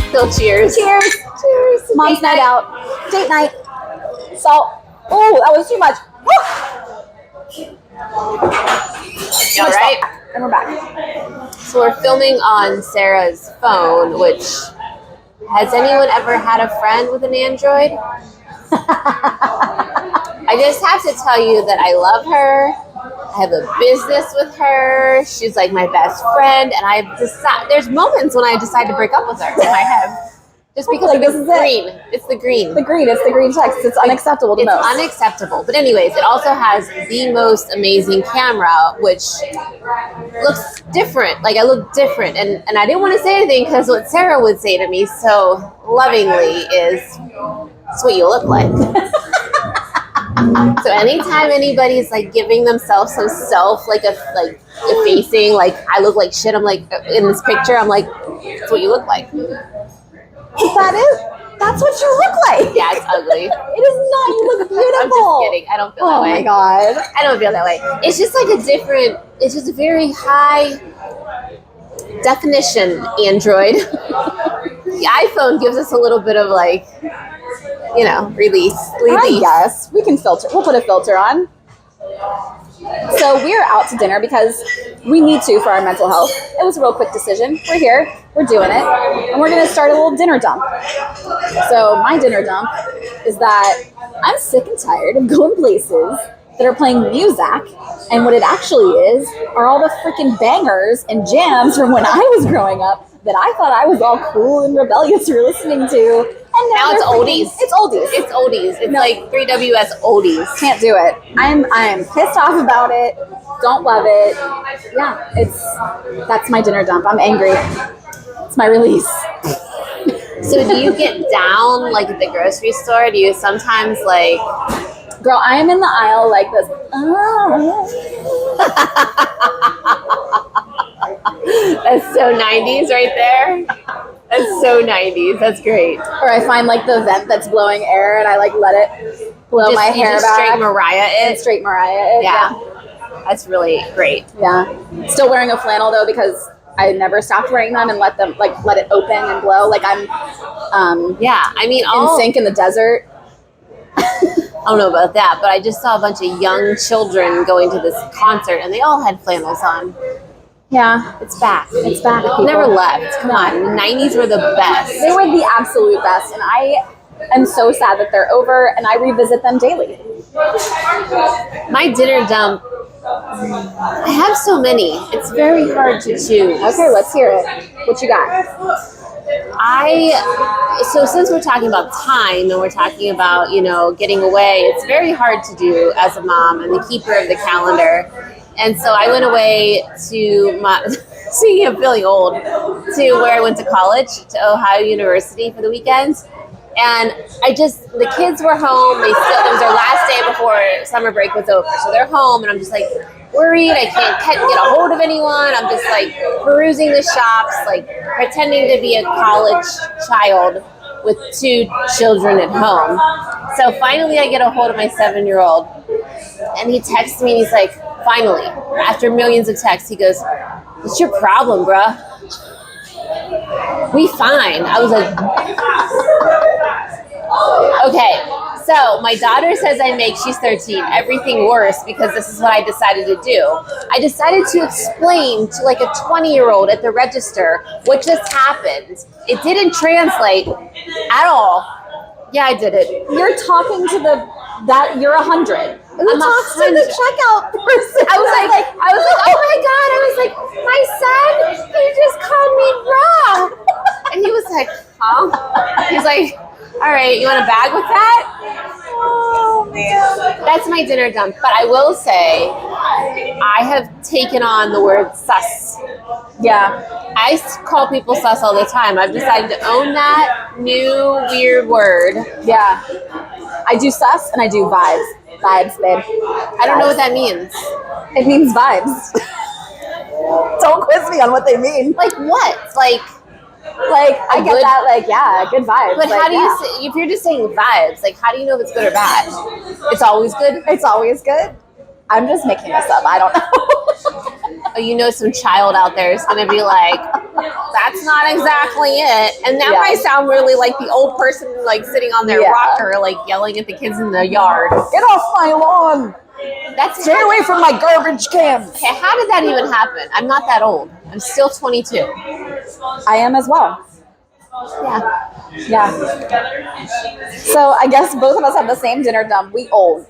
Still cheers. Cheers. Cheers. Mom's night out. Date night. Salt. Oh, that was too much. All right. And we're back. So we're filming on Sarah's phone, which, has anyone ever had a friend with an Android? I just have to tell you that I love her. I have a business with her. She's like my best friend, and there's moments when I decide to break up with her in my head. Just because like, of the green. It's the green. It's the green text. It's unacceptable to most. It's unacceptable. But anyways, it also has the most amazing camera, which looks different. Like, I look different. And I didn't want to say anything because what Sarah would say to me so lovingly is, "That's what you look like." So anytime anybody's like giving themselves some effacing, like I look like shit, I'm like, in this picture, I'm like, "That's what you look like." That's what you look like. Yeah, it's ugly. It is not. You look beautiful. I'm just kidding. I don't feel that way. Oh my God. I don't feel that way. It's just like it's just a very high definition Android. The iPhone gives us a little bit of like, release. I guess. We can filter. We'll put a filter on. So we're out to dinner because we need to for our mental health. It was a real quick decision. We're here. We're doing it. And we're going to start a little dinner dump. So my dinner dump is that I'm sick and tired of going places that are playing music. And what it actually is are all the freaking bangers and jams from when I was growing up that I thought I was all cool and rebellious for listening to. And now it's oldies. It's oldies. It's oldies. It's like 3WS oldies. Can't do it. I'm pissed off about it. Don't love it. Yeah, that's my dinner dump. I'm angry. It's my release. So do you get down like at the grocery store? Do you sometimes like, girl, I am in the aisle like this. That's so 90s right there. That's so 90s. That's great. Or I find like the vent that's blowing air and I like let it blow my hair back. Straight Mariah it. Straight Mariah it. Yeah. That's really great. Yeah. Still wearing a flannel though because I never stopped wearing them and let it open and blow. Like I'm in sync in the desert. I don't know about that, but I just saw a bunch of young children going to this concert and they all had flannels on. Yeah, it's back. It's back. It never left. Come on. The 90s were the best. They were the absolute best. And I am so sad that they're over and I revisit them daily. My dinner dump, I have so many. It's very hard to choose. Okay, let's hear it. What you got? So since we're talking about time and we're talking about, getting away, it's very hard to do as a mom and the keeper of the calendar. And so I went away to speaking of feeling old, to where I went to college, to Ohio University for the weekends. And the kids were home. It was their last day before summer break was over. So they're home and I'm just like worried. I can't get a hold of anyone. I'm just like perusing the shops, like pretending to be a college child with 2 children at home. So finally I get a hold of my 7-year-old and he texts me and he's like, finally, after millions of texts, he goes, "What's your problem, bruh? We fine." I was like, okay. So my daughter says she's 13, everything worse because this is what I decided to do. I decided to explain to like a 20-year-old at the register what just happened. It didn't translate at all. Yeah, I did it. You're talking to you're 100. Who talks to the checkout person? I was like, oh my God. I was like, my son, he just called me raw. And he was like, huh? He's like, all right, you want a bag with that? Oh, man. That's my dinner dump. But I will say, I have taken on the word sus. Yeah. I call people sus all the time. I've decided to own that new weird word. Yeah. I do sus and I do vibes. Vibes, babe. I don't know what that means. It means vibes. Don't quiz me on what they mean. Like what? Like I get that, good vibes. But how do you say, if you're just saying vibes, like how do you know if it's good or bad? It's always good? It's always good. I'm just making this up. I don't know. oh, you know, some child out there is going to be like, that's not exactly it. And that might sound really like the old person like sitting on their rocker, like yelling at the kids in the yard. Get off my lawn. Stay away from my garbage can. Okay, how did that even happen? I'm not that old. I'm still 22. I am as well. Yeah. So I guess both of us have the same dinner done. We old.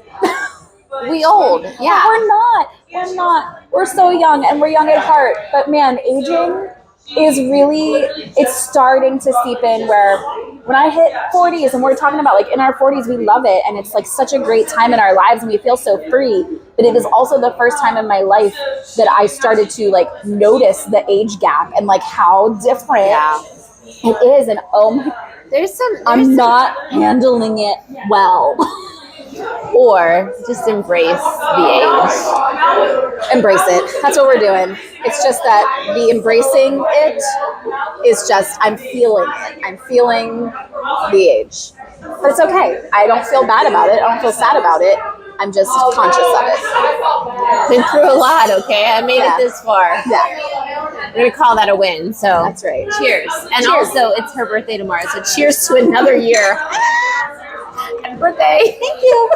We old. Yeah. We're not. We're so young, and we're young at heart. But man, aging is really, it's starting to seep in where when I hit 40s, and we're talking about like in our 40s, we love it. And it's like such a great time in our lives and we feel so free. But it is also the first time in my life that I started to like notice the age gap and like how different it is. And I'm not handling it well. Or just embrace the age. Embrace it. That's what we're doing. It's just that the embracing it is just, I'm feeling it. I'm feeling the age. But it's okay. I don't feel bad about it. I don't feel sad about it. I'm just conscious of it. Been through a lot, okay? I made it this far. Yeah. I'm going to call that a win. So that's right. Cheers. And also, it's her birthday tomorrow. So cheers to another year. Happy birthday. Thank you.